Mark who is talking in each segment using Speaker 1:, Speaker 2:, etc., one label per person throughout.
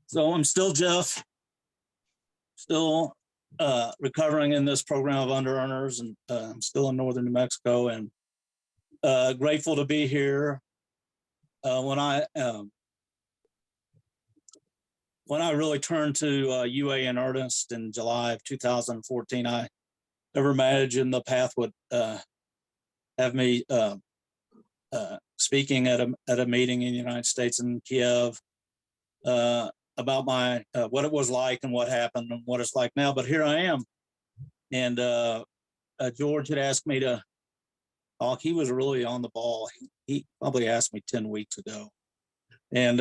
Speaker 1: So I'm still Jeff, still recovering in this program of under earners, and I'm still in northern New Mexico, and grateful to be here. When I really turned to UA in earnest in July of 2014, I never imagined the path would have me speaking at a meeting in the United States in Kiev about my what it was like and what happened and what it's like now. But here I am, and George had asked me to talk. He was really on the ball. He probably asked me 10 weeks ago, and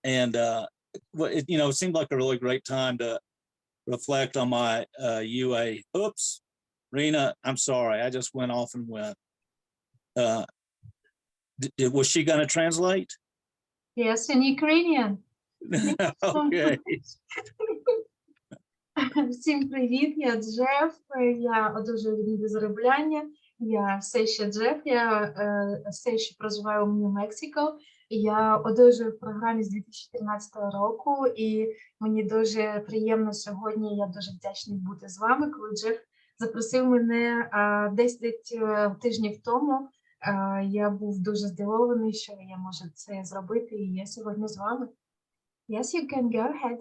Speaker 1: it seemed like a really great time to reflect on my UA. Oops, Rena, I'm sorry, I just went off and went. Was she going to translate?
Speaker 2: Yes, in Ukrainian.
Speaker 1: Okay.
Speaker 2: Всім привіт, я Джеф, я одержую від ніби заробляння, я все ще Джеф, я все ще проживаю в Нью-Мексико, я одержую в програмі з 2014 року, і мені дуже приємно сьогодні, я дуже вдячний бути з вами, коли Джеф запросив мене 10 тижнів тому, я був дуже здивований, що я можу це зробити, і я сьогодні з вами. Yes, you can go ahead.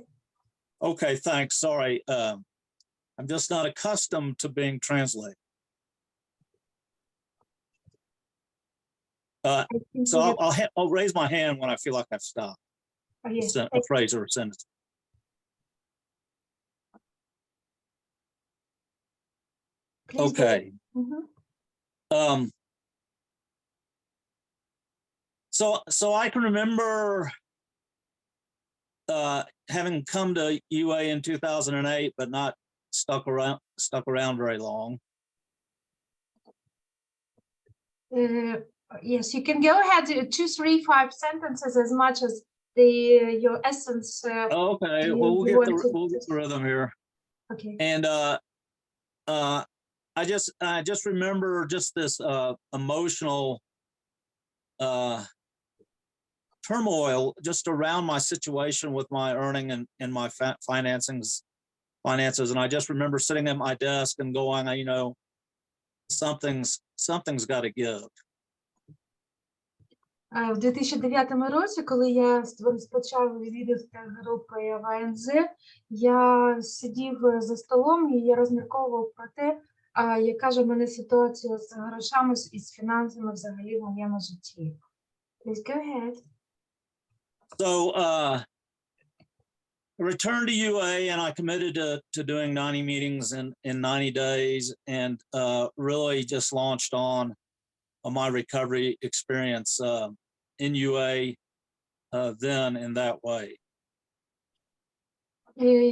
Speaker 1: Okay, thanks. Sorry, I'm just not accustomed to being translated. So I'll raise my hand when I feel like I've stopped.
Speaker 2: Oh, yes.
Speaker 1: A phrase or a sentence.
Speaker 2: Please
Speaker 1: Okay.
Speaker 2: Mm-hmm.
Speaker 1: So I can remember having come to UA in 2008, but not stuck around very long.
Speaker 2: Yes, you can go ahead. 2, 3, 5 sentences as much as your essence.
Speaker 1: Okay, well we'll get the rhythm here.
Speaker 2: Okay.
Speaker 1: And I just remember just this emotional turmoil just around my situation with my earning and my finances, and I just remember sitting at my desk and going, something's got to give.
Speaker 2: В 2009 році, коли я розпочав відвідувати групи в АНЗ, я сидів за столом і я розмірковував про те, яка ж у мене ситуація з грошами і з фінансами взагалі в моєму житті. Please go ahead.
Speaker 1: So I returned to UA and I committed to doing 90 meetings in 90 days and really just launched on my recovery experience in UA then in that way.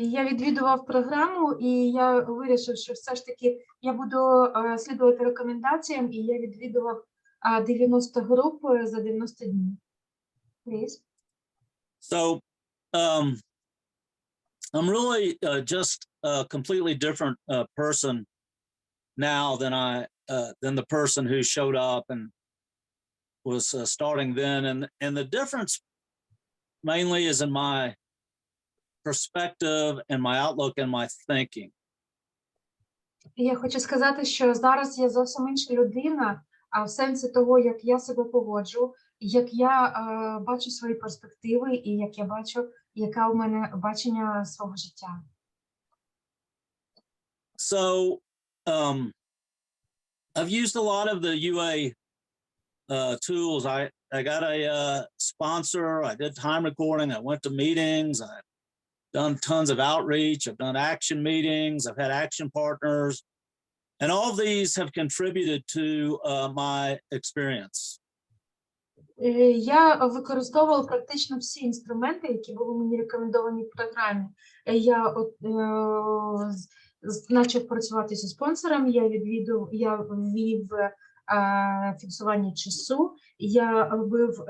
Speaker 2: Я відвідував програму і я вирішив, що все ж таки я буду слідувати рекомендаціям, і я відвідував 90 груп за 90 днів. Please.
Speaker 1: So I'm really just a completely different person now than the person who showed up and was starting then, and the difference mainly is in my perspective and my outlook and my thinking.
Speaker 2: Я хочу сказати, що зараз я зовсім інша людина, а в сенсі того, як я себе поводжу, як я бачу свої перспективи і як я бачу, яка у мене бачення свого життя.
Speaker 1: So I've used a lot of the UA tools. I got a sponsor. I did time recording. I went to meetings. I've done tons of outreach. I've done action meetings. I've had action partners. And all of these have contributed to my experience.
Speaker 2: Я використовувала практично всі інструменти, які були мені рекомендовані в програмі. Я почав працювати зі спонсором, я ввів фіксування часу, я робив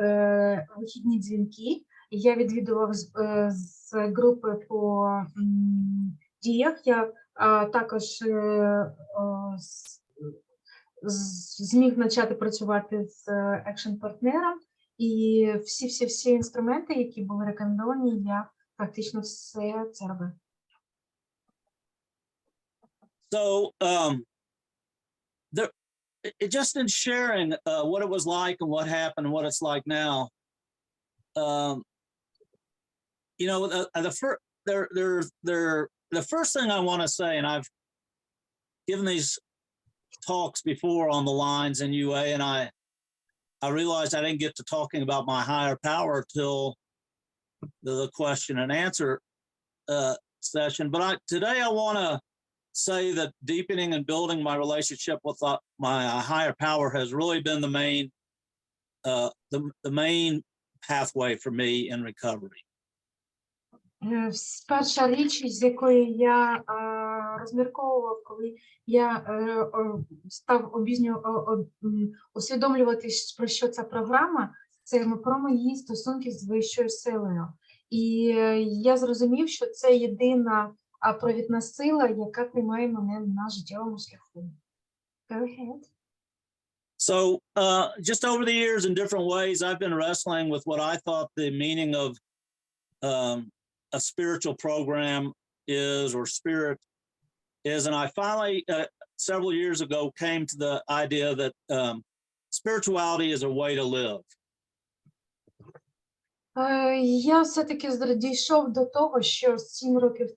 Speaker 2: вихідні дзвінки, я відвідував з групи по діях, я також зміг почати працювати з екшн-партнером, і всі інструменти, які були рекомендовані, я практично все це робив.
Speaker 1: So just in sharing what it was like and what happened and what it's like now, you know, the first thing I want to say, and I've given these talks before on the lines in UA, and I realized I didn't get to talking about my higher power till the question and answer session. But today I want to say that deepening and building my relationship with my higher power has really been the main pathway for me in recovery.
Speaker 2: Перша річ, з якої я розмірковував, коли я став усвідомлювати, про що ця програма, це про мої стосунки з вищою силою. І я зрозумів, що це єдина провідна сила, яка тримає мене на життєвому шляху. Go ahead.
Speaker 1: So just over the years in different ways, I've been wrestling with what I thought the meaning of a spiritual program is, or spirit is. And I finally, several years ago, came to the idea that spirituality is a way to live.
Speaker 2: Я все-таки дійшов до того, що 7 років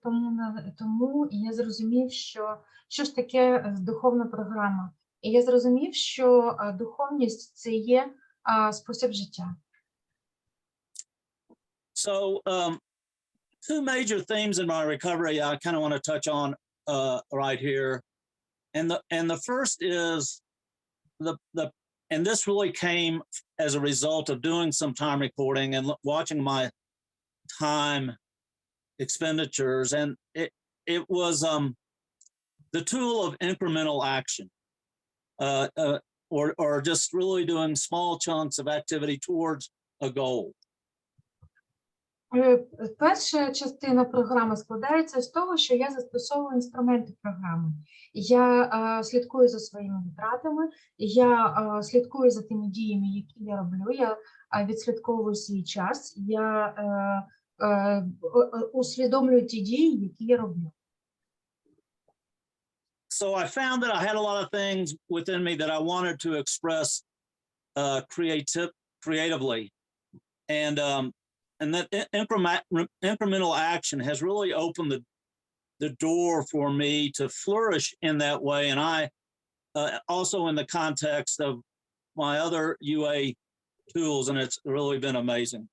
Speaker 2: тому я зрозумів, що ж таке духовна програма. І я зрозумів, що духовність – це є спосіб життя.
Speaker 1: So two major themes in my recovery I kind of want to touch on right here. And the first is and this really came as a result of doing some time recording and watching my time expenditures. And it was the tool of incremental action, or just really doing small chunks of activity towards a goal.
Speaker 2: Перша частина програми складається з того, що я застосовую інструменти програми. Я слідкую за своїми витратами, я слідкую за тими діями, які я роблю, я відслідковую свій час, я усвідомлюю ті дії, які я роблю.
Speaker 1: So I found that I had a lot of things within me that I wanted to express creatively. And that incremental action has really opened the door for me to flourish in that way. And I also in the context of my other UA tools, and it's really been amazing.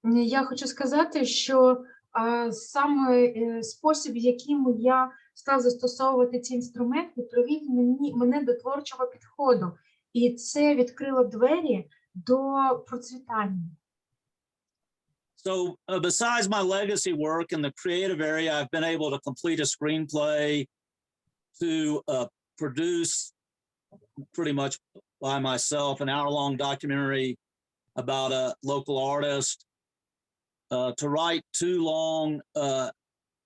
Speaker 2: Я хочу сказати, що саме спосіб, яким я став застосовувати ці інструменти, привів мене до творчого підходу. І це відкрило двері до процвітання.
Speaker 1: So besides my legacy work in the creative area, I've been able to complete a screenplay, to produce pretty much by myself an hour-long documentary about a local artist, to write 2 long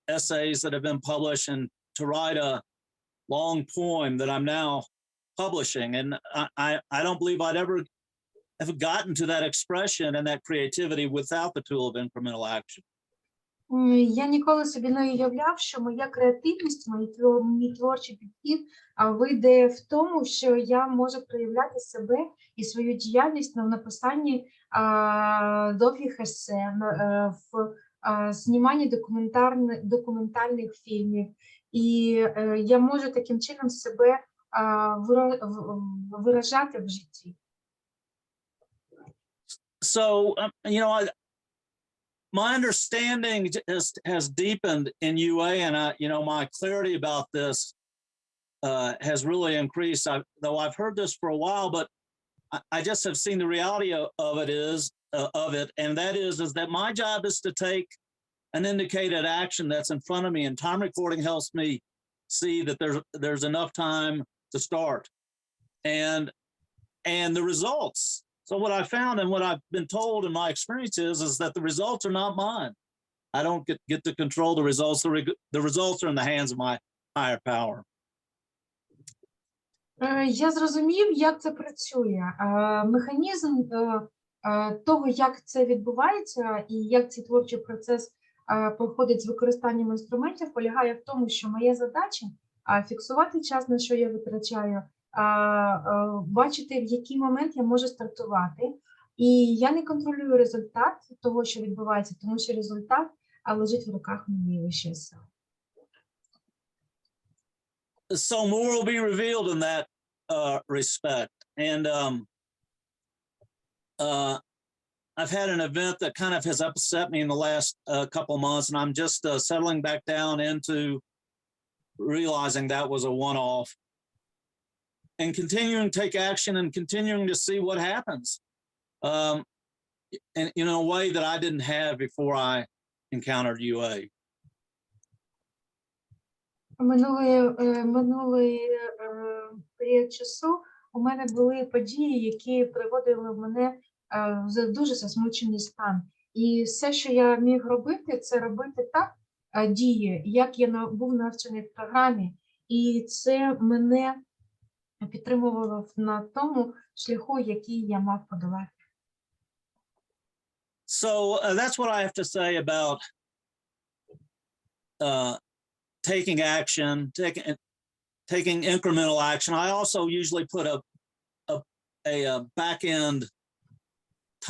Speaker 1: essays that have been published, and to write a long poem that I'm now publishing. And I don't believe I'd ever have gotten to that expression and that creativity without the tool of incremental action.
Speaker 2: Я ніколи собі не уявляв, що моя креативність, мій творчий підхід вийде в тому, що я можу проявляти себе і свою діяльність в написанні довгих есе, в зніманні документальних фільмів. І я можу таким чином себе виражати в житті.
Speaker 1: So, you know, my understanding has deepened in UA, and you know, my clarity about this has really increased. Though I've heard this for a while, but I just have seen the reality of it, and that is that my job is to take an indicated action that's in front of me, and time recording helps me see that there's enough time to start, and the results. So what I found and what I've been told in my experience is that the results are not mine. I don't get to control the results. The results are in the hands of my higher power.
Speaker 2: Я зрозумів, як це працює. Механізм Того, як це відбувається і як цей творчий процес проходить з використанням інструментів, полягає в тому, що моя задача фіксувати час, на що я витрачаю, бачити, в який момент я можу стартувати. І я не контролюю результат того, що відбувається, тому що результат лежить в руках моєї вищої сили.
Speaker 1: So more will be revealed in that respect. And I've had an event that kind of has upset me in the last couple of months, and I'm just settling back down into realizing that was a one-off and continuing to take action and continuing to see what happens in a way that I didn't have before I encountered UA.
Speaker 2: Минулий період часу у мене були події, які приводили мене в дуже засмучений стан. І все, що я міг робити, це робити так дії, як я був навчений в програмі. І це мене підтримувало на тому шляху, який я мав подолати.
Speaker 1: So that's what I have to say about taking action, taking incremental action. I also usually put a back end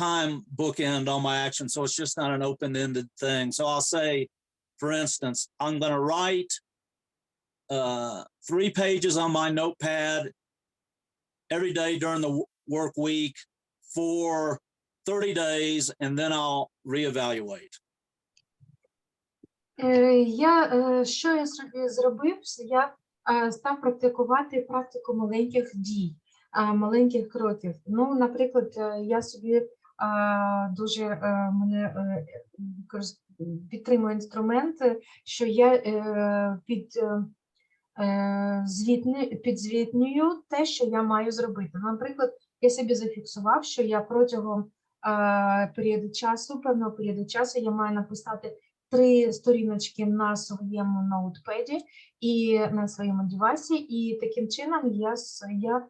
Speaker 1: time bookend on my action, so it's just not an open-ended thing. So I'll say, for instance, I'm going to write 3 pages on my notepad every day during the work week for 30 days, and then I'll reevaluate.
Speaker 2: Що я зробив? Я став практикувати практику маленьких дій, маленьких кроків. Ну, наприклад, я собі дуже підтримую інструмент, що я підзвітнюю те, що я маю зробити. Наприклад, я собі зафіксував, що я протягом певного періоду часу я маю написати 3 сторіночки на своєму ноутпеді і на своєму девайсі, і таким чином я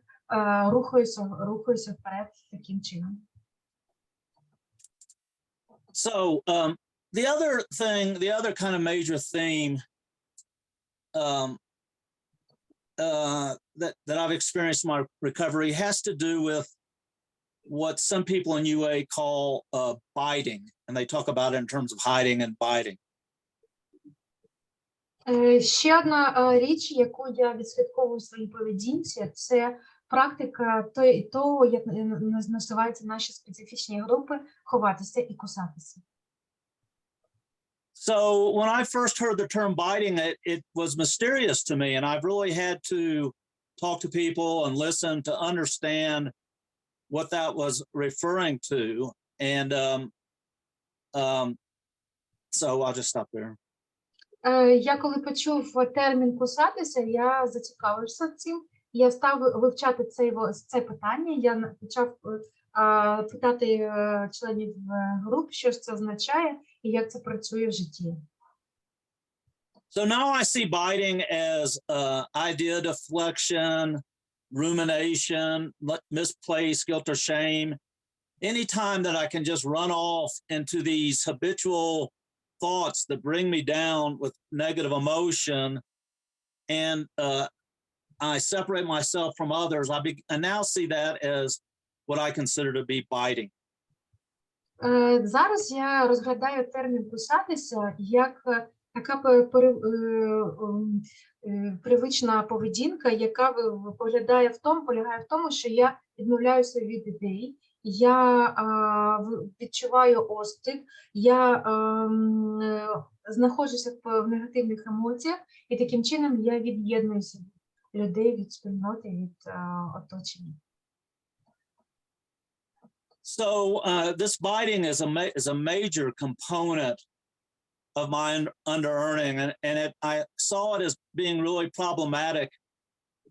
Speaker 2: рухаюся вперед таким чином.
Speaker 1: So the other kind of major theme that I've experienced in my recovery has to do with what some people in UA call biting, and they talk about it in terms of hiding and biting.
Speaker 2: Ще одна річ, яку я відслідковую в своїй поведінці, це практика того, як називаються наші специфічні групи, ховатися і кусатися.
Speaker 1: So when I first heard the term biting, it was mysterious to me, and I've really had to talk to people and listen to understand what that was referring to. And so I'll just stop there.
Speaker 2: Я коли почув термін кусатися, я зацікавився цим. Я став вивчати це питання. Я почав питати членів груп, що ж це означає і як це працює в житті.
Speaker 1: So now I see biting as idea deflection, rumination, misplaced guilt or shame. Anytime that I can just run off into these habitual thoughts that bring me down with negative emotion, and I separate myself from others, I now see that as what I consider to be biting.
Speaker 2: Зараз я розглядаю термін кусатися як така привична поведінка, яка полягає в тому, що я відмовляюся від ідей, я відчуваю остуд, я знаходжуся в негативних емоціях, і таким чином я від'єднуюся від людей, від спільноти, від оточення.
Speaker 1: So this biting is a major component of my under-earning, and I saw it as being really problematic.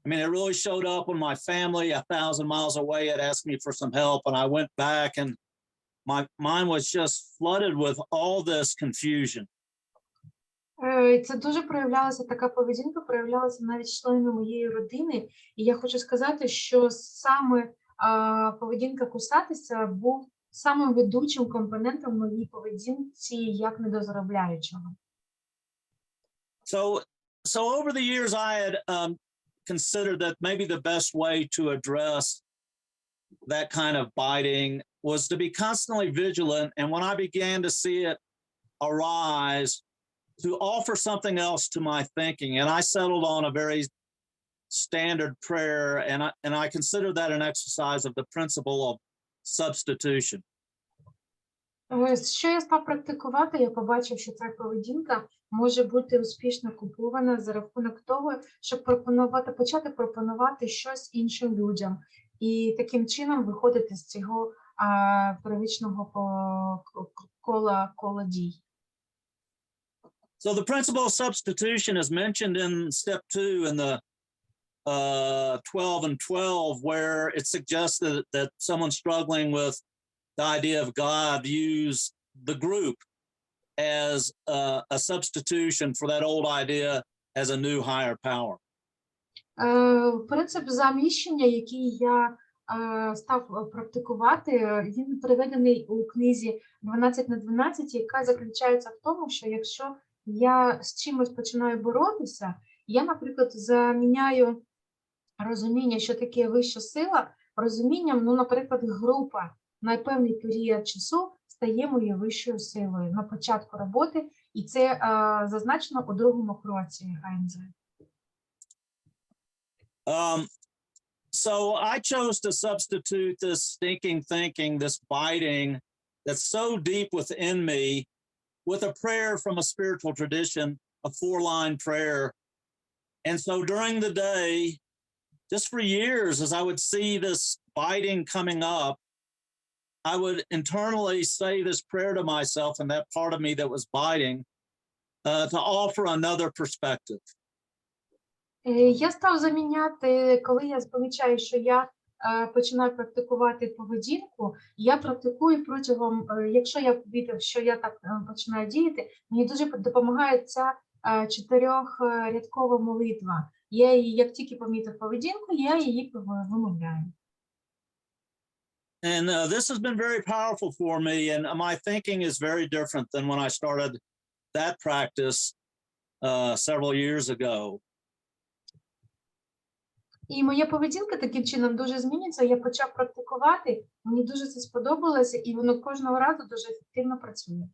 Speaker 1: I mean, it really showed up when my family 1,000 miles away had asked me for some help, and I went back, and my mind was just flooded with all this confusion.
Speaker 2: Це дуже така поведінка проявлялася навіть членами моєї родини, і я хочу сказати, що саме поведінка кусатися був самим ведучим компонентом в моїй поведінці як недозаробляючого.
Speaker 1: So over the years, I had considered that maybe the best way to address that kind of biting was to be constantly vigilant. And when I began to see it arise, to offer something else to my thinking. And I settled on a very standard prayer, and I consider that an exercise of the principle of substitution.
Speaker 2: Що я став практикувати, я побачив, що ця поведінка може бути успішно купована за рахунок того, щоб почати пропонувати щось іншим людям. І таким чином виходити з цього первичного кола дій.
Speaker 1: So the principle of substitution is mentioned in step 2 in the 12 and 12, where it suggests that someone struggling with the idea of God views the group as a substitution for that old idea as a new higher power.
Speaker 2: Принцип заміщення, який я став практикувати, він приведений у книзі 12/12, яка заключається в тому, що якщо я з чимось починаю боротися, я, наприклад, заміняю розуміння, що таке вища сила, розумінням, наприклад, група на певний період часу стає моєю вищою силою на початку роботи, і це зазначено у другому кроці АНЗ.
Speaker 1: So I chose to substitute this stinking thinking, this biting that's so deep within me, with a prayer from a spiritual tradition, a 4-line prayer. And so during the day, just for years, as I would see this biting coming up, I would internally say this prayer to myself and that part of me that was biting to offer another perspective.
Speaker 2: Я став заміняти, коли я помічаю, що я починаю практикувати поведінку, я практикую протягом, якщо я помітив, що я так починаю діяти, мені дуже допомагає ця 4-рядкова молитва. Я її, як тільки помітив поведінку, я її вимовляю.
Speaker 1: And this has been very powerful for me, and my thinking is very different than when I started that practice several years ago.
Speaker 2: І моя поведінка таким чином дуже змінюється. Я почав практикувати, мені дуже це сподобалося, і воно кожного разу дуже ефективно працює.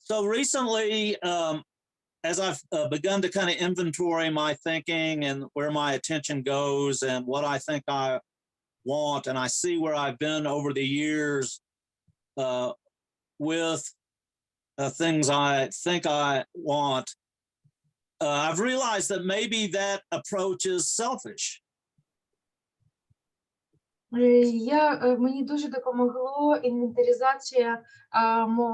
Speaker 1: So recently, as I've begun to kind of inventory my thinking and where my attention goes and what I think I want, and I see where I've been over the years with things I think I want, I've realized that maybe that approach is selfish.
Speaker 2: Мені дуже допомогло інвентаризація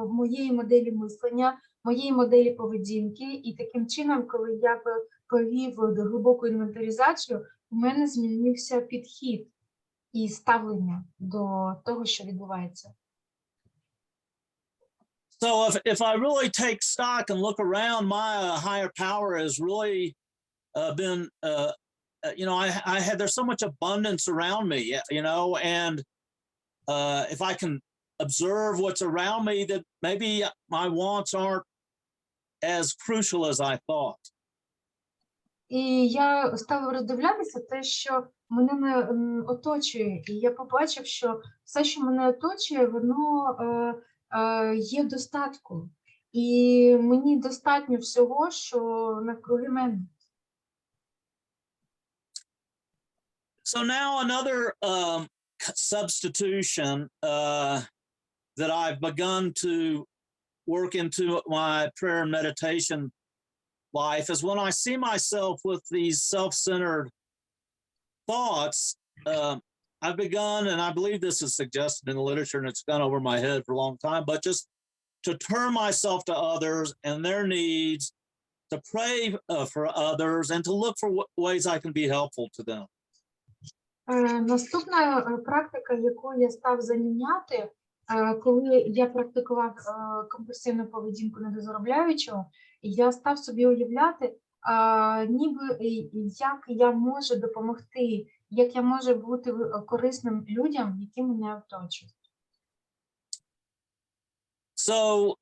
Speaker 2: моєї моделі мислення, моєї моделі поведінки, і таким чином, коли я провів глибоку інвентаризацію, у мене змінився підхід і ставлення до того, що відбувається.
Speaker 1: So if I really take stock and look around, my higher power has really been, there's so much abundance around me, and if I can observe what's around me, that maybe my wants aren't as crucial as I thought.
Speaker 2: І я стала роздивлятися те, що мене оточує, і я побачив, що все, що мене оточує, воно є в достатку. І мені достатньо всього, що навкруги мене.
Speaker 1: So now another substitution that I've begun to work into my prayer and meditation life is when I see myself with these self-centered thoughts. I've begun, and I believe this is suggested in the literature, and it's gone over my head for a long time, but just to turn myself to others and their needs, to pray for others, and to look for ways I can be helpful to them.
Speaker 2: Наступна практика, яку я став заміняти, коли я практикував компульсивну поведінку недозаробляючого, я став собі уявляти, ніби як я можу допомогти як я можу бути корисним людям, які мене оточують.
Speaker 1: So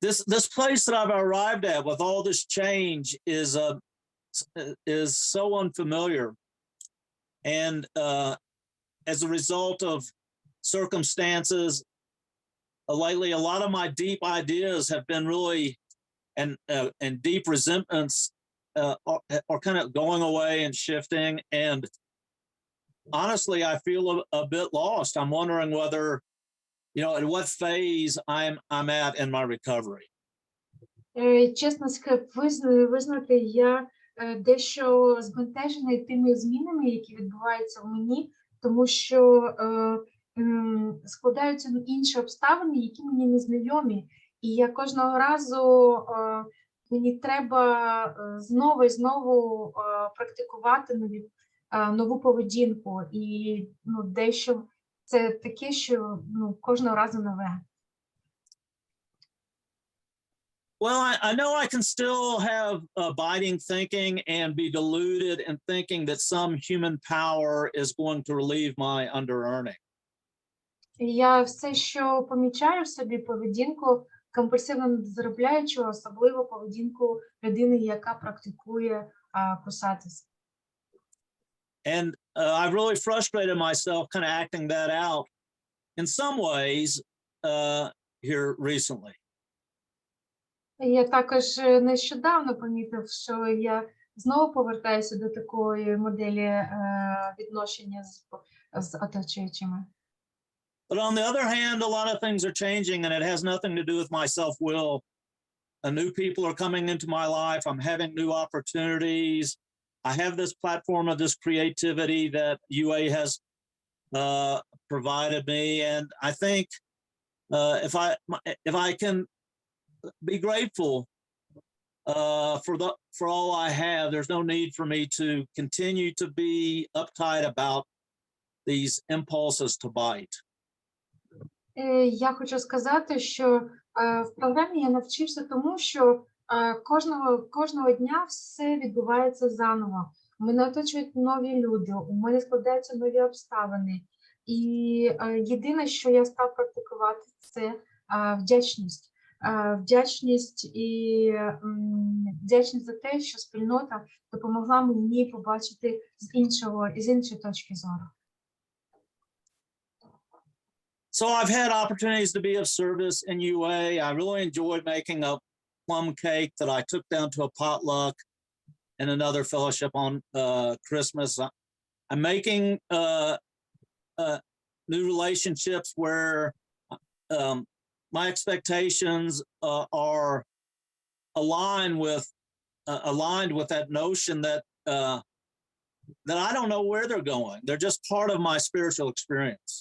Speaker 1: this place that I've arrived at with all this change is so unfamiliar, and as a result of circumstances lately, a lot of my deep ideas have been really and deep resentments are kind of going away and shifting. And honestly, I feel a bit lost. I'm wondering whether, at what phase I'm at in my recovery.
Speaker 2: Чесно визнати, я дещо збентежений тими змінами, які відбуваються в мені, тому що складаються інші обставини, які мені незнайомі. І я кожного разу мені треба знову і знову практикувати нову поведінку. І дещо це таке, що кожного разу нове.
Speaker 1: Well, I know I can still have abiding thinking and be deluded in thinking that some human power is going to relieve my under-earning.
Speaker 2: Я все, що помічаю в собі поведінку компульсивно заробляючого, особливо поведінку людини, яка практикує кусатись.
Speaker 1: And I've really frustrated myself kind of acting that out in some ways here recently.
Speaker 2: Я також нещодавно помітив, що я знову повертаюся до такої моделі відношення з оточуючими.
Speaker 1: But on the other hand, a lot of things are changing, and it has nothing to do with my self-will. New people are coming into my life. I'm having new opportunities. I have this platform of this creativity that UA has provided me, and I think if I can be grateful for all I have, there's no need for me to continue to be uptight about these impulses to bite.
Speaker 2: Я хочу сказати, що в програмі я навчився тому, що кожного дня все відбувається заново. Мене оточують нові люди, у мене складаються нові обставини. І єдине, що я став практикувати, це вдячність. Вдячність за те, що спільнота допомогла мені побачити з іншої точки зору.
Speaker 1: So I've had opportunities to be of service in UA. I really enjoyed making a plum cake that I took down to a potluck and another fellowship on Christmas. I'm making new relationships where my expectations are aligned with that notion that I don't know where they're going. They're just part of my spiritual experience.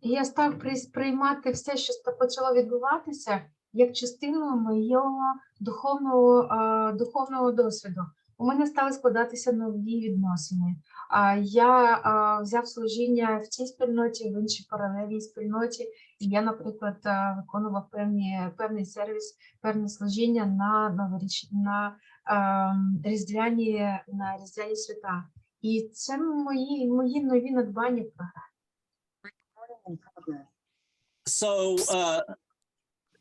Speaker 2: Я став приймати все, що почало відбуватися, як частину моєго духовного досвіду. У мене стали складатися нові відносини. Я взяв служіння в цій спільноті, в іншій паралельній спільноті. І я, наприклад, виконував певний сервіс, певне служіння на різдвяні свята. І це мої нові надбання в програмі.
Speaker 1: So,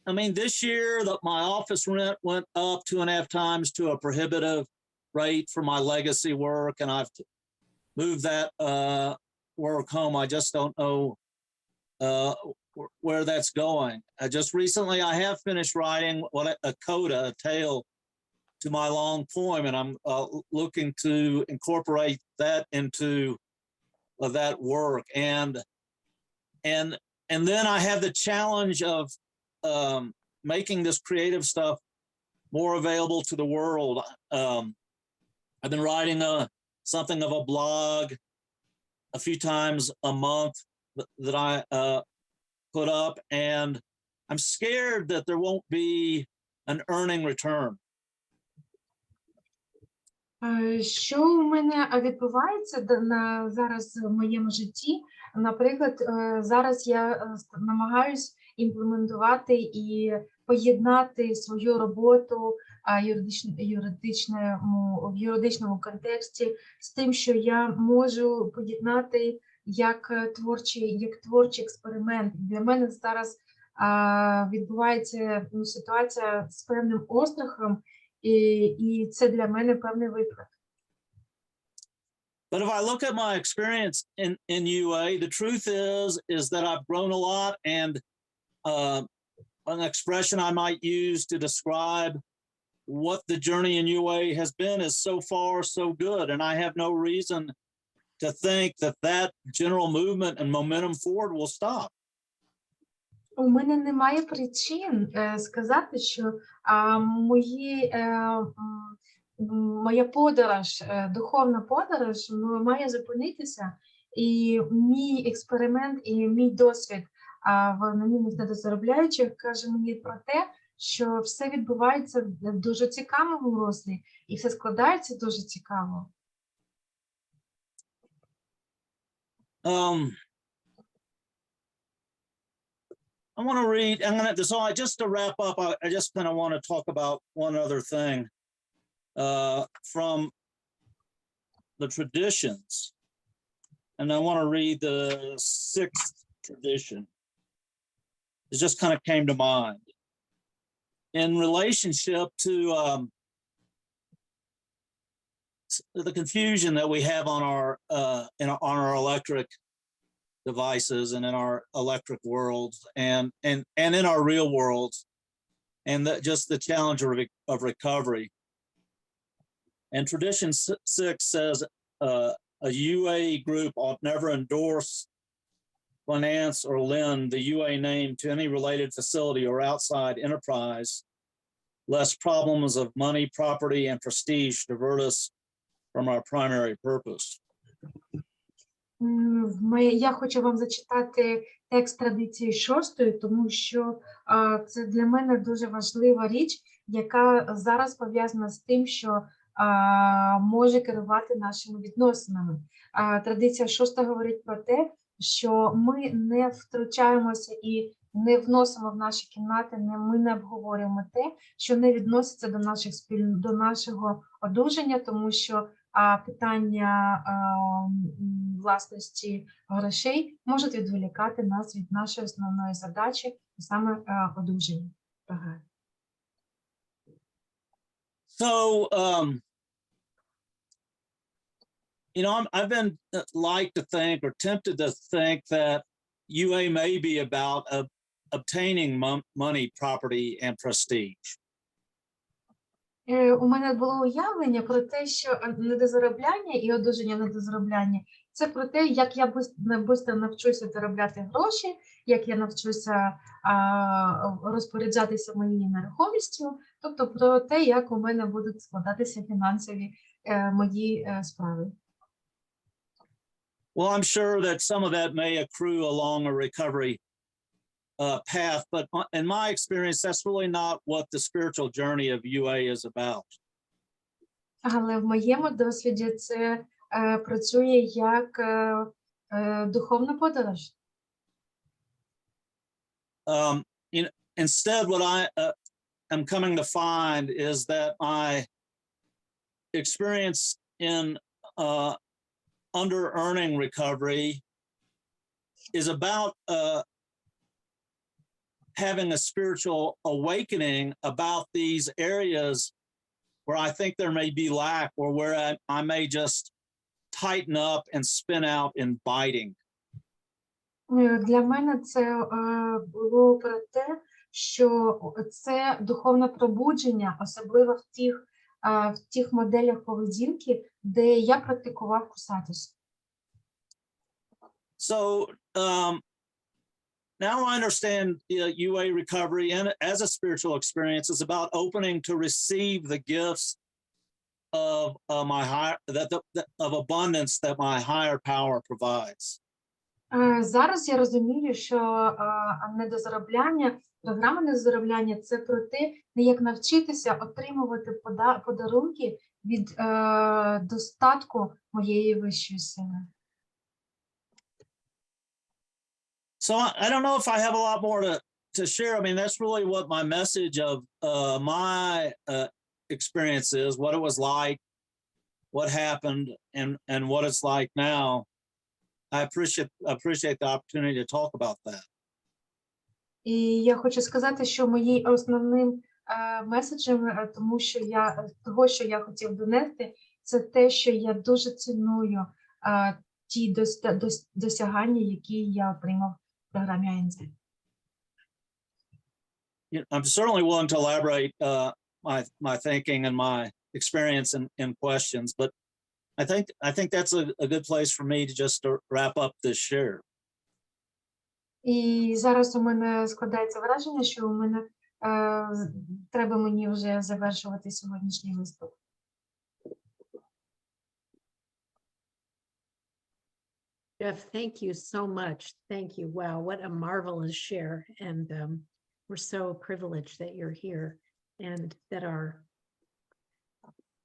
Speaker 1: I mean, this year my office rent went up 2.5 times to a prohibitive rate for my legacy work, and I've moved that work home. I just don't know where that's going. Just recently, I have finished writing a coda, a tale to my long poem, and I'm looking to incorporate that into that work. And then I have the challenge of making this creative stuff more available to the world. I've been writing something of a blog a few times a month that I put up, and I'm scared that there won't be an earning return.
Speaker 2: Що у мене відбувається зараз в моєму житті? Наприклад, зараз я намагаюсь імплементувати і поєднати свою роботу в юридичному контексті, з тим, що я можу поєднати як творчий експеримент. Для мене зараз відбувається ситуація з певним острахом, і це для мене певний виклик.
Speaker 1: But if I look at my experience in UA, the truth is that I've grown a lot, and an expression I might use to describe what the journey in UA has been is so far so good, and I have no reason to think that general movement and momentum forward will stop.
Speaker 2: У мене немає причин сказати, що моя подорож, духовна подорож має зупинитися, і мій експеримент, і мій досвід в анонімних недозаробляючих каже мені про те, що все відбувається в дуже цікавому руслі, і все складається дуже цікаво.
Speaker 1: I want to read, just to wrap up, I just kind of want to talk about one other thing from the traditions. And I want to read the 6th tradition. It just kind of came to mind. In relationship to the confusion that we have on our electric devices and in our electric worlds and in our real worlds, and just the challenge of recovery. And tradition 6 says a UA group ought never endorse, finance, or lend the UA name to any related facility or outside enterprise, lest problems of money, property, and prestige divert us from our primary purpose.
Speaker 2: Я хочу вам зачитати текст традиції 6, тому що це для мене дуже важлива річ, яка зараз пов'язана з тим, що може керувати нашими відносинами. Традиція 6 говорить про те, що ми не втручаємося і не вносимо в наші кімнати, ми не обговорюємо те, що не відноситься до нашого одужання, тому що питання власності грошей можуть відволікати нас від нашої основної задачі, саме одужання.
Speaker 1: So, I've been like to think or tempted to think that UA may be about obtaining money, property, and prestige.
Speaker 2: У мене було уявлення про те, що недозаробляння і одужання недозаробляння – це про те, як я швидко навчуся заробляти гроші, як я навчуся розпоряджатися моєю нерухомістю, тобто про те, як у мене будуть складатися фінансові мої справи.
Speaker 1: Well, I'm sure that some of that may accrue along a recovery path, but in my experience, that's really not what the spiritual journey of UA is about.
Speaker 2: Але в моєму досвіді це працює як духовна подорож.
Speaker 1: Instead, what I am coming to find is that my experience in under-earning recovery is about having a spiritual awakening about these areas where I think there may be lack or where I may just tighten up and spin out in biting.
Speaker 2: Для мене це було про те, що це духовне пробудження, особливо в тих моделях поведінки, де я практикував кусатись.
Speaker 1: So, now I understand UA recovery and as a spiritual experience is about opening to receive the gifts of of abundance that my higher power provides.
Speaker 2: Зараз я розумію, що програма недозаробляння – це про те, як навчитися отримувати подарунки від достатку моєї вищої сили.
Speaker 1: So I don't know if I have a lot more to share. I mean, that's really what my message of my experience is, what it was like, what happened, and what it's like now. I appreciate the opportunity to talk about that.
Speaker 2: І я хочу сказати, що моїм основним меседжем, того, що я хотів донести, це те, що я дуже ціную ті досягання, які я отримав в програмі АНЗ.
Speaker 1: I'm certainly willing to elaborate my thinking and my experience in questions, but I think that's a good place for me to just wrap up this share.
Speaker 2: І зараз у мене складається враження, що у мене треба мені вже завершувати сьогоднішній виступ.
Speaker 3: Jeff, thank you so much. Thank you. Wow, what a marvelous share. And we're so privileged that you're here and that our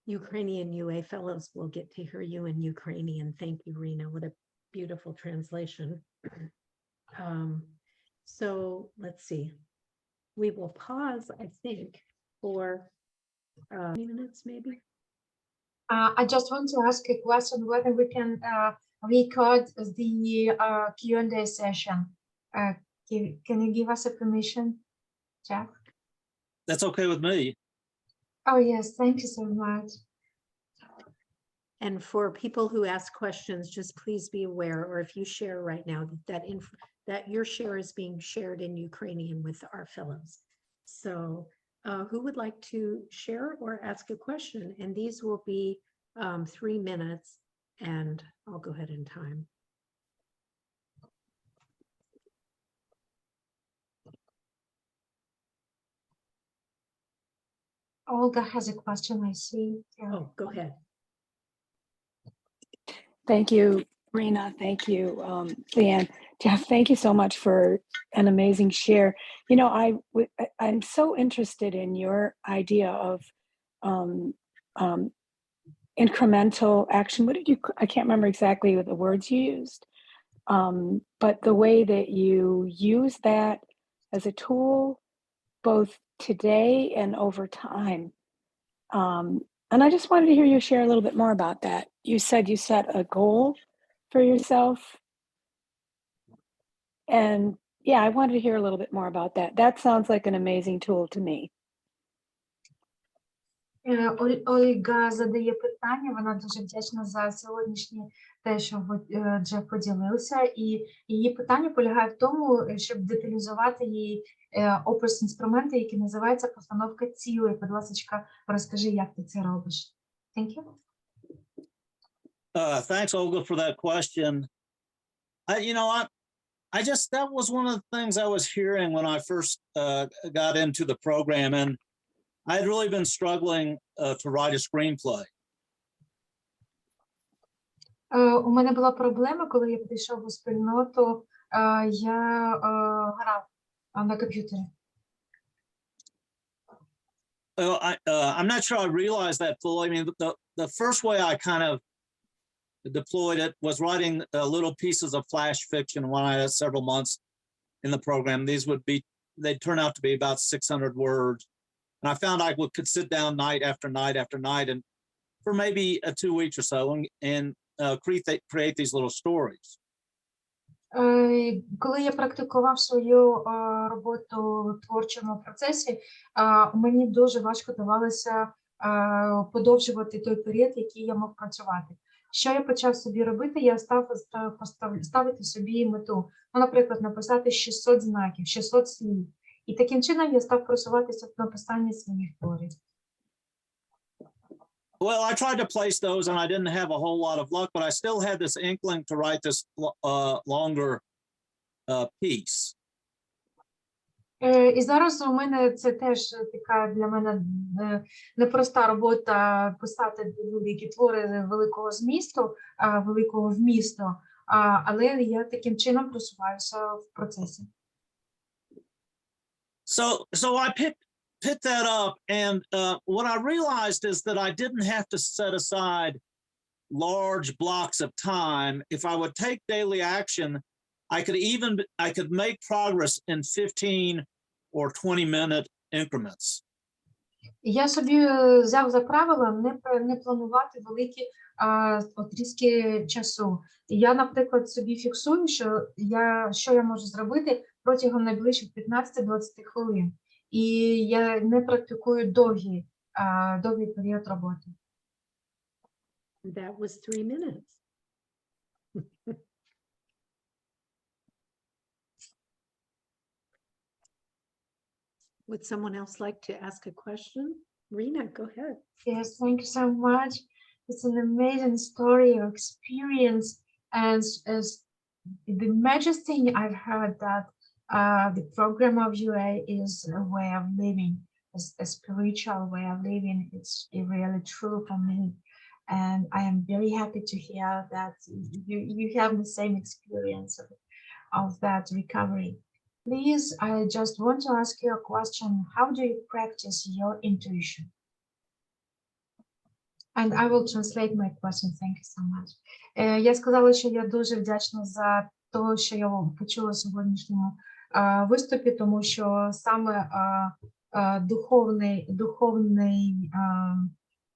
Speaker 3: Ukrainian UA fellows will get to hear you in Ukrainian. Thank you, Rena. What a beautiful translation. So let's see. We will pause, I think, for 20 minutes maybe.
Speaker 2: I just want to ask a question whether we can record the Q&A session. Can you give us a permission, Jeff?
Speaker 1: That's okay with me.
Speaker 2: Oh, yes, thank you so much.
Speaker 3: And for people who ask questions, just please be aware, or if you share right now, that your share is being shared in Ukrainian with our fellows. So who would like to share or ask a question? And these will be 3 minutes, and I'll go ahead in time.
Speaker 2: Olga has a question, I see. Yeah.
Speaker 3: Oh, go ahead.
Speaker 4: Thank you, Rena. Thank you, Leanne. Jeff, thank you so much for an amazing share. You know, I'm so interested in your idea of incremental action. What did you, I can't remember exactly the words you used, but the way that you use that as a tool, both today and over time. And I just wanted to hear you share a little bit more about that. You said you set a goal for yourself. And yeah, I wanted to hear a little bit more about that. That sounds like an amazing tool to me.
Speaker 2: Ольга задає питання, вона дуже вдячна за сьогоднішнє те, що Джеф поділився, і її питання полягає в тому, щоб деталізувати її опис інструменту, який називається постановка цілей. Будь ласка, розкажи, як ти це робиш. Thank you.
Speaker 1: Thanks, Olga, for that question. I just, that was one of the things I was hearing when I first got into the program, and I had really been struggling to write a screenplay.
Speaker 2: У мене була проблема, коли я прийшов у спільноту, я грав на комп'ютері.
Speaker 1: I'm not sure I realized that fully. I mean, the first way I kind of deployed it was writing little pieces of flash fiction when I had several months in the program. They'd turn out to be about 600 words. And I found I could sit down night after night after night and for maybe 2 weeks or so and create these little stories.
Speaker 2: Коли я практикував свою роботу в творчому процесі, мені дуже важко давалося подовжувати той період, який я мав працювати. Що я почав собі робити? Я ставити собі мету. Ну, наприклад, написати 600 знаків, 600 слів. І таким чином я став просуватися в написанні своїх творів.
Speaker 1: Well, I tried to place those and I didn't have a whole lot of luck, but I still had this inkling to write this longer piece.
Speaker 2: І зараз у мене це теж така для мене непроста робота писати великі твори великого змісту, великого вмісту, але я таким чином просуваюся в процесі.
Speaker 1: So I picked that up, and what I realized is that I didn't have to set aside large blocks of time. If I would take daily action, I could make progress in 15 or 20-minute increments.
Speaker 2: Я собі взяв за правило не планувати великі отрізки часу. Я, наприклад, собі фіксую, що я можу зробити протягом найближчих 15-20 хвилин. І я не практикую довгий період роботи.
Speaker 3: That was 3 minutes. Would someone else like to ask a question? Rena, go ahead.
Speaker 2: Yes, thank you so much. It's an amazing story of experience, and as the major thing I've heard that the program of UA is a way of living, a spiritual way of living. It's really true for me, and I am very happy to hear that you have the same experience of that recovery. Please, I just want to ask you a question. How do you practice your intuition? And I will translate my question. Thank you so much. Я сказала, що я дуже вдячна за те, що я почула в сьогоднішньому виступі, тому що саме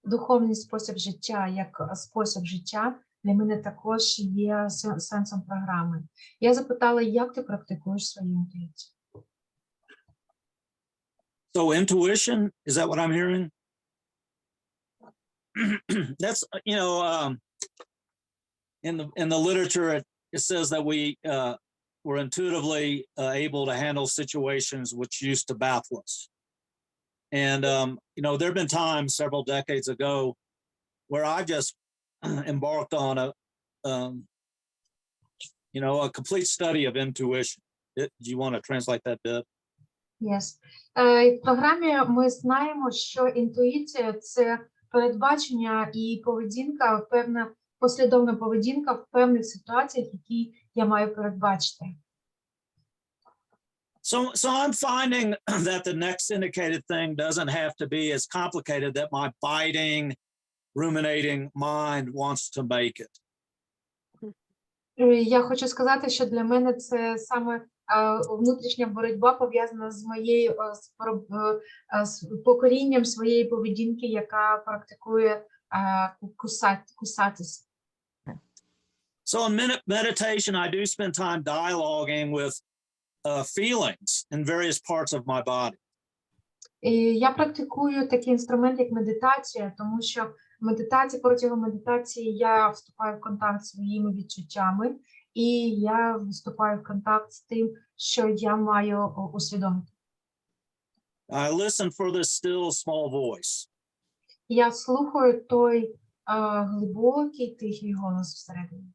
Speaker 2: духовний спосіб життя, як спосіб життя, для мене також є сенсом програми. Я запитала, як ти практикуєш свою інтуїцію?
Speaker 1: So intuition, is that what I'm hearing? That's, you know, in the literature, it says that we're intuitively able to handle situations which used to baffle us. And, you know, there have been times several decades ago where I just embarked on a complete study of intuition. Do you want to translate that bit?
Speaker 2: Yes. В програмі ми знаємо, що інтуїція – це передбачення і поведінка, певна послідовна поведінка в певних ситуаціях, які я маю передбачити.
Speaker 1: So I'm finding that the next indicated thing doesn't have to be as complicated that my biting, ruminating mind wants to make it.
Speaker 2: Я хочу сказати, що для мене це саме внутрішня боротьба пов'язана з моєю з покорінням своєї поведінки, яка практикує кусатися.
Speaker 1: So in meditation, I do spend time dialoguing with feelings in various parts of my body.
Speaker 2: І я практикую такий інструмент, як медитація, тому що протягом медитації я вступаю в контакт з своїми відчуттями, і я вступаю в контакт з тим, що я маю усвідомити.
Speaker 1: I listen for this still small voice.
Speaker 2: Я слухаю той глибокий, тихий голос всередині.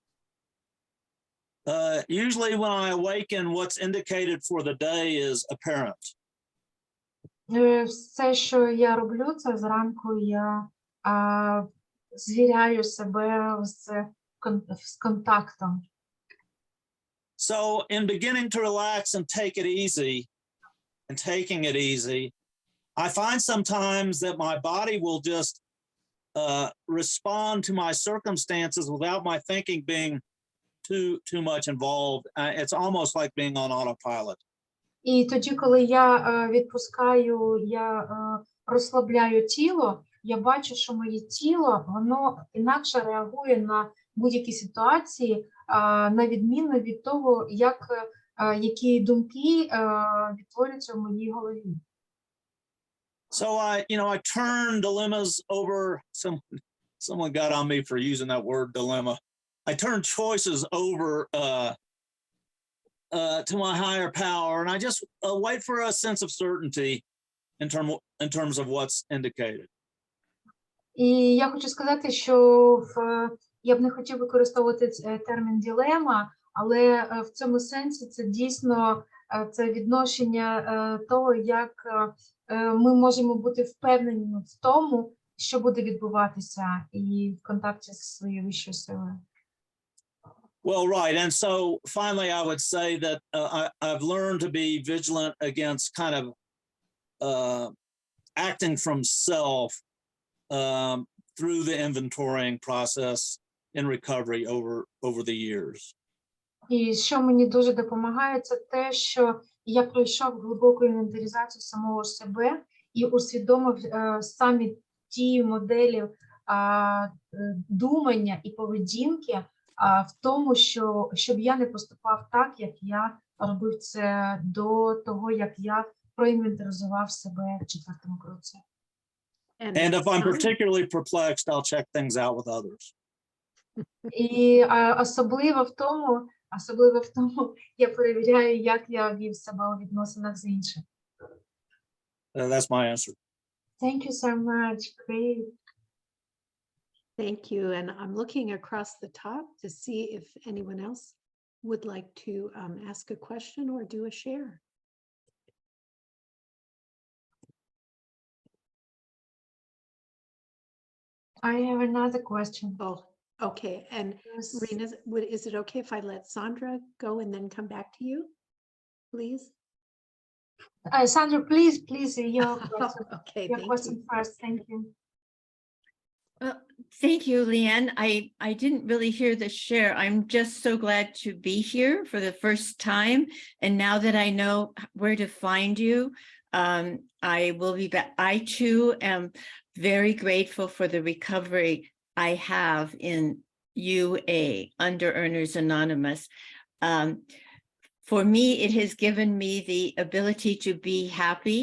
Speaker 1: Usually when I awaken, what's indicated for the day is apparent.
Speaker 2: Все, що я роблю, це зранку я звіряю себе з контактом.
Speaker 1: So in beginning to relax and take it easy and taking it easy, I find sometimes that my body will just respond to my circumstances without my thinking being too much involved. It's almost like being on autopilot.
Speaker 2: І тоді, коли я відпускаю, я розслабляю тіло, я бачу, що моє тіло, воно інакше реагує на будь-які ситуації, на відміну від того, які думки відтворюються в моїй голові.
Speaker 1: So I turn dilemmas over. Someone got on me for using that word dilemma. I turn choices over to my higher power, and I just wait for a sense of certainty in terms of what's indicated.
Speaker 2: І я хочу сказати, що я б не хотів використовувати термін дилема, але в цьому сенсі це дійсно це відношення того, як ми можемо бути впевнені в тому, що буде відбуватися, і в контакті зі своєю вищою силою.
Speaker 1: Well, right. And so finally, I would say that I've learned to be vigilant against kind of acting from self through the inventorying process in recovery over the years.
Speaker 2: І що мені дуже допомагає, це те, що я пройшов глибоку інвентаризацію самого себе і усвідомив самі ті моделі думання і поведінки в тому, щоб я не поступав так, як я робив це до того, як я проінвентаризував себе в четвертому кроці.
Speaker 1: And if I'm
Speaker 3: Sandra?
Speaker 1: particularly perplexed, I'll check things out with others.
Speaker 2: І особливо в тому, я перевіряю, як я вів себе у відносинах з іншими.
Speaker 1: That's my answer.
Speaker 2: Thank you so much. Great.
Speaker 3: Thank you. And I'm looking across the top to see if anyone else would like to ask a question or do a share.
Speaker 2: I have another question.
Speaker 3: Oh, okay. And
Speaker 2: Yes.
Speaker 3: Rena, is it okay if I let Sandra go and then come back to you? Please?
Speaker 2: Sandra, please, your question,
Speaker 3: Okay,
Speaker 2: your
Speaker 3: thank
Speaker 2: question
Speaker 3: you.
Speaker 2: first. Thank you.
Speaker 5: Well, thank you, Leanne. I didn't really hear the share. I'm just so glad to be here for the first time. And now that I know where to find you, I will be back. I too am very grateful for the recovery I have in UA, Under Earners Anonymous. For me, it has given me the ability to be happy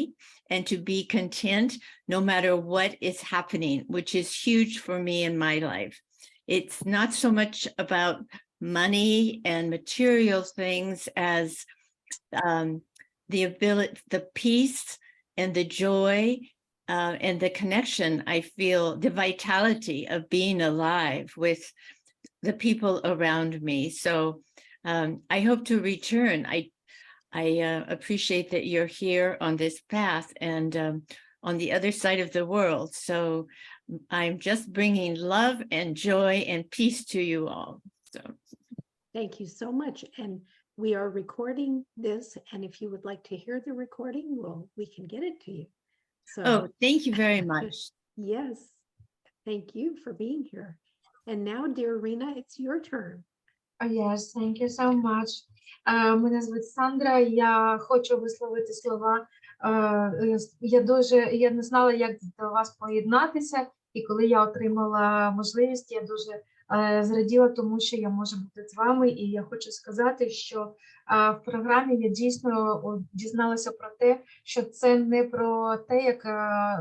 Speaker 5: and to be content no matter what is happening, which is huge for me in my life. It's not so much about money and material things as the ability, the peace and the joy and the connection I feel, the vitality of being alive with the people around me. So I hope to return. I appreciate that you're here on this path and on the other side of the world. So I'm just bringing love and joy and peace to you all. So
Speaker 3: Thank you so much. And we are recording this. And if you would like to hear the recording, well, we can get it to you. So,
Speaker 5: oh, thank you very much.
Speaker 3: yes, thank you for being here. And now, dear Rena, it's your turn.
Speaker 2: Yes, thank you so much. Мене звуть Сандра, я хочу висловити слова. Я не знала, як до вас поєднатися, і коли я отримала можливість, я дуже зраділа тому, що я можу бути з вами, і я хочу сказати, що в програмі я дійсно дізналася про те, що це не про те, як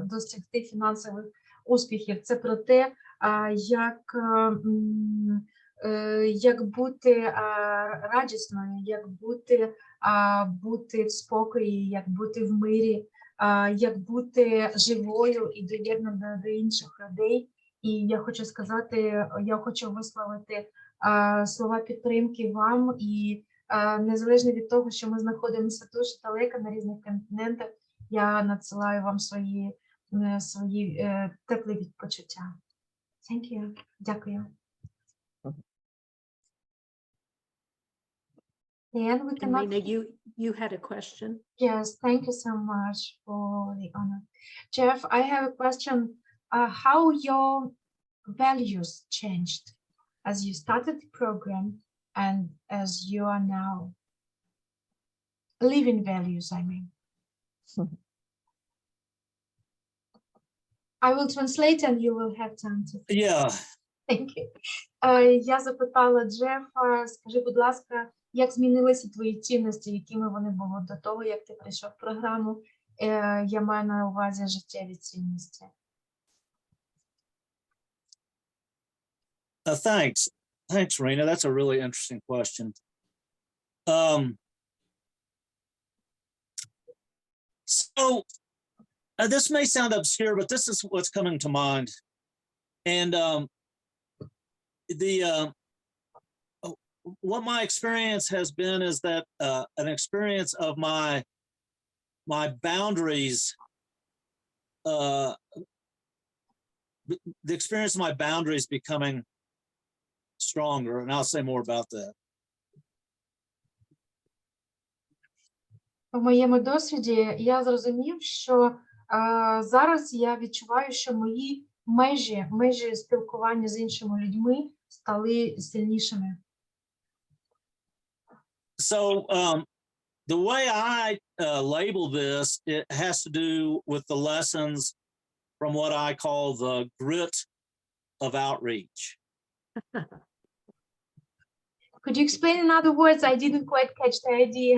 Speaker 2: досягти фінансових успіхів, це про те, як бути радісною, як бути в спокої, як бути в мирі, як бути живою і доєднаною до інших людей. І я хочу сказати, я хочу висловити слова підтримки вам, і незалежно від того, що ми знаходимося дуже далеко на різних континентах, я надсилаю вам свої теплі відпочуття. Thank you. Дякую. And we
Speaker 3: And
Speaker 2: cannot.
Speaker 3: Rena, you had a question.
Speaker 2: Yes, thank you so much for the honor. Jeff, I have a question. How your values changed as you started the program and as you are now living values, I mean. I will translate and you will have time to.
Speaker 1: Yeah.
Speaker 2: Thank you. Я запитала Джефа, скажи, будь ласка, як змінилися твої цінності, якими вони були до того, як ти прийшов в програму? Я маю на увазі життєві цінності.
Speaker 1: Thanks. Thanks, Rena. That's a really interesting question. So this may sound obscure, but this is what's coming to mind. And what my experience has been is that an experience of my boundaries, the experience of my boundaries becoming stronger, and I'll say more about that.
Speaker 2: У моєму досвіді я зрозумів, що зараз я відчуваю, що мої межі спілкування з іншими людьми стали сильнішими.
Speaker 1: So the way I label this, it has to do with the lessons from what I call the grit of outreach.
Speaker 2: Could you explain in other words? I didn't quite catch the idea.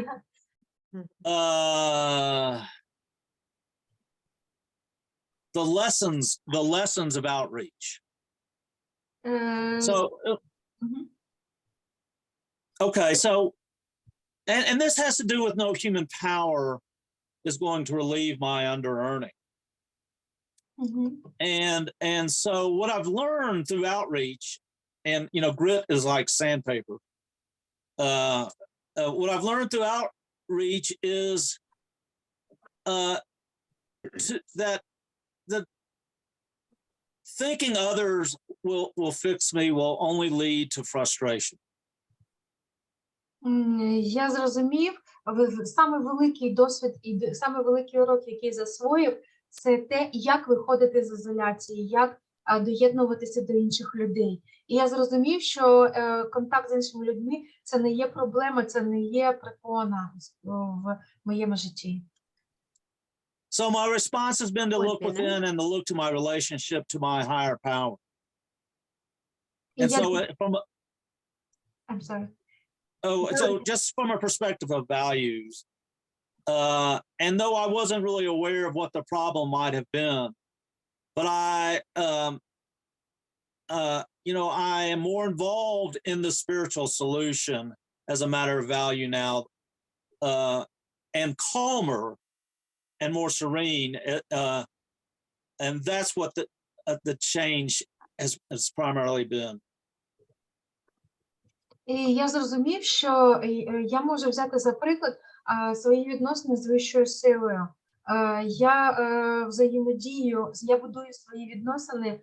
Speaker 1: The lessons of outreach. So,
Speaker 2: Mhm.
Speaker 1: okay, so, and this has to do with no human power is going to relieve my under earning.
Speaker 2: Mhm.
Speaker 1: And so what I've learned through outreach, and grit is like sandpaper. What I've learned through outreach is that the thinking others will fix me will only lead to frustration.
Speaker 2: Я зрозумів, саме великий досвід і саме великий урок, який засвоїв, це те, як виходити з ізоляції, як доєднуватися до інших людей. І я зрозумів, що контакт з іншими людьми – це не є проблема, це не є перепона в моєму житті.
Speaker 1: So my response has been to
Speaker 3: One
Speaker 1: look
Speaker 3: minute.
Speaker 1: within and to look to my relationship to my higher power.
Speaker 2: І
Speaker 1: And
Speaker 2: я-
Speaker 1: so from
Speaker 2: I'm sorry.
Speaker 1: so just from a perspective of values, and though I wasn't really aware of what the problem might have been, but I am more involved in the spiritual solution as a matter of value now, and calmer and more serene, and that's what the change has primarily been.
Speaker 2: І я зрозумів, що я можу взяти за приклад свої відносини з вищою силою. Я взаємодію, я будую свої відносини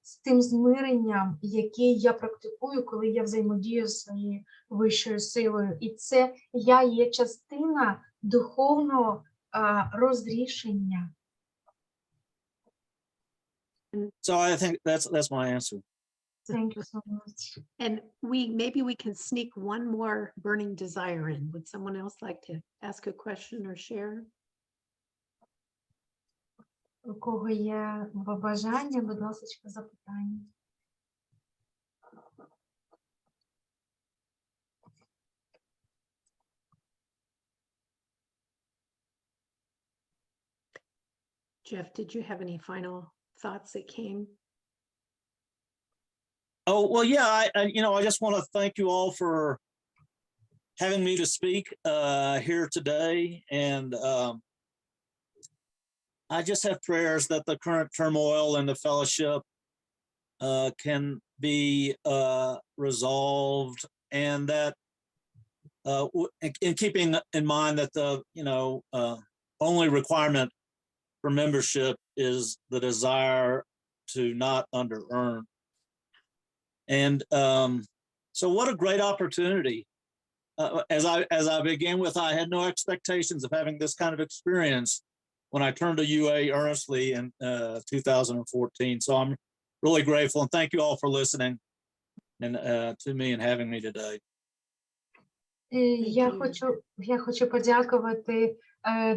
Speaker 2: з тим змиренням, яке я практикую, коли я взаємодію з своєю вищою силою. І це я є частина духовного розрішення.
Speaker 1: So I think that's my answer.
Speaker 2: Thank you so much.
Speaker 3: And maybe we can sneak one more burning desire in. Would someone else like to ask a question or share?
Speaker 2: У кого є бажання, будь ласка, запитання.
Speaker 3: Jeff, did you have any final thoughts that came?
Speaker 1: Oh, well, yeah, I just want to thank you all for having me to speak here today. And I just have prayers that the current turmoil in the fellowship can be resolved, and that in keeping in mind that the only requirement for membership is the desire to not under earn. And so what a great opportunity. As I began with, I had no expectations of having this kind of experience when I turned to UA earnestly in 2014. So I'm really grateful, and thank you all for listening and to me and having me today.
Speaker 2: Я хочу подякувати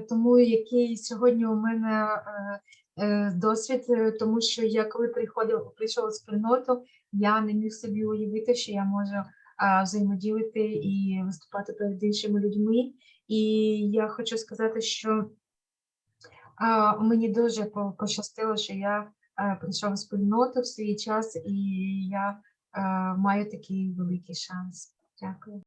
Speaker 2: тому, який сьогодні у мене досвід, тому що я коли прийшов у спільноту, я не міг собі уявити, що я можу взаємодіяти і виступати перед іншими людьми. І я хочу сказати, що мені дуже пощастило, що я прийшов у спільноту в свій час, і я маю такий великий шанс. Дякую.